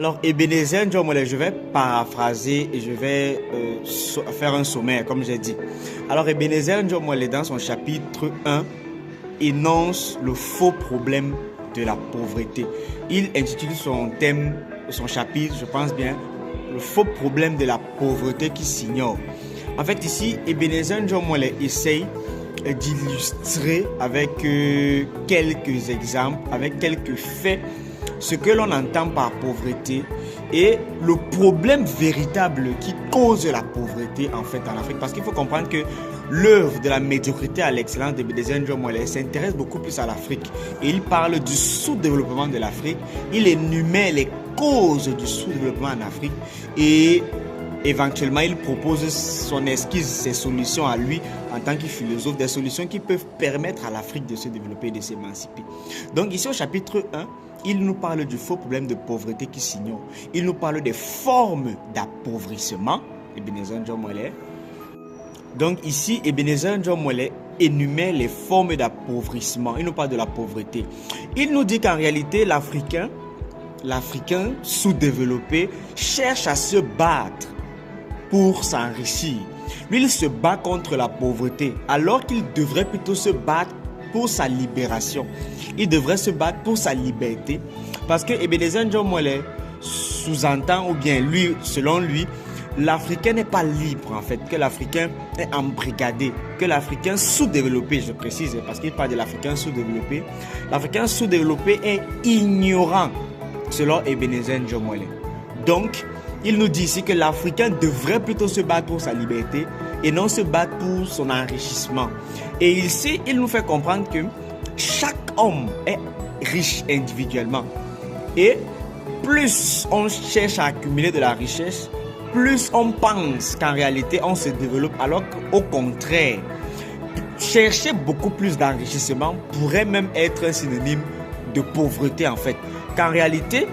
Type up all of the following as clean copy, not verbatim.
Alors, Ebenezer Ndjomwele, je vais paraphraser et je vais faire un sommaire, comme j'ai dit. Alors, Ebenezer Ndjomwele, dans son chapitre 1, énonce le faux problème de la pauvreté. Il intitule son thème, son chapitre, je pense bien, le faux problème de la pauvreté qui s'ignore. En fait, ici, Ebenezer Ndjomwele essaye d'illustrer avec quelques exemples, avec quelques faits, ce que l'on entend par pauvreté et le problème véritable qui cause la pauvreté en fait en Afrique. Parce qu'il faut comprendre que l'œuvre de la médiocrité à l'excellence d'Ebenezer Ndjomwele s'intéresse beaucoup plus à l'Afrique. Et il parle du sous-développement de l'Afrique. Il énumère les causes du sous-développement en Afrique et éventuellement, il propose son esquisse, ses solutions à lui en tant que philosophe, des solutions qui peuvent permettre à l'Afrique de se développer et de s'émanciper. Donc ici au chapitre 1, il nous parle du faux problème de pauvreté qui s'ignore. Il nous parle des formes d'appauvrissement, Ebenezer Ndjomwele. Donc ici, Ebenezer Ndjomwele énumère les formes d'appauvrissement. Il nous parle de la pauvreté. Il nous dit qu'en réalité, l'Africain sous-développé cherche à se battre pour s'enrichir. Lui, il se bat contre la pauvreté, alors qu'il devrait plutôt se battre pour sa libération. Il devrait se battre pour sa liberté, parce que Ebenezer Ndjomwele sous-entend, ou bien lui, selon lui, l'Africain n'est pas libre en fait, que l'Africain est embrigadé, que l'Africain sous-développé, je précise, parce qu'il parle de l'Africain sous-développé. L'Africain sous-développé est ignorant, selon Ebenezer Ndjomwele. Donc, il nous dit ici que l'Africain devrait plutôt se battre pour sa liberté et non se battre pour son enrichissement. Et ici, il nous fait comprendre que chaque homme est riche individuellement. Et plus on cherche à accumuler de la richesse, plus on pense qu'en réalité, on se développe, alors qu'au contraire, chercher beaucoup plus d'enrichissement pourrait même être un synonyme de pauvreté en fait. Qu'en réalité,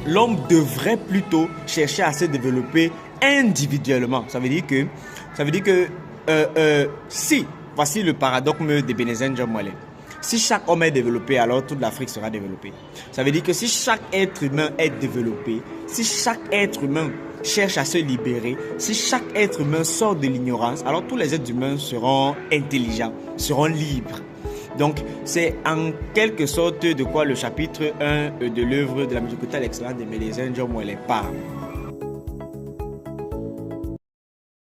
l'homme devrait plutôt chercher à se développer individuellement. Ça veut dire que si, voici le paradoxe d'Ebenezer Ndjomwele. Si chaque homme est développé, alors toute l'Afrique sera développée. Ça veut dire que si chaque être humain est développé, si chaque être humain cherche à se libérer, si chaque être humain sort de l'ignorance, alors tous les êtres humains seront intelligents, seront libres. Donc, c'est en quelque sorte de quoi le chapitre 1 de l'œuvre de la médiocrité à l'excellence d'Ebenezer Ndjomwele parle.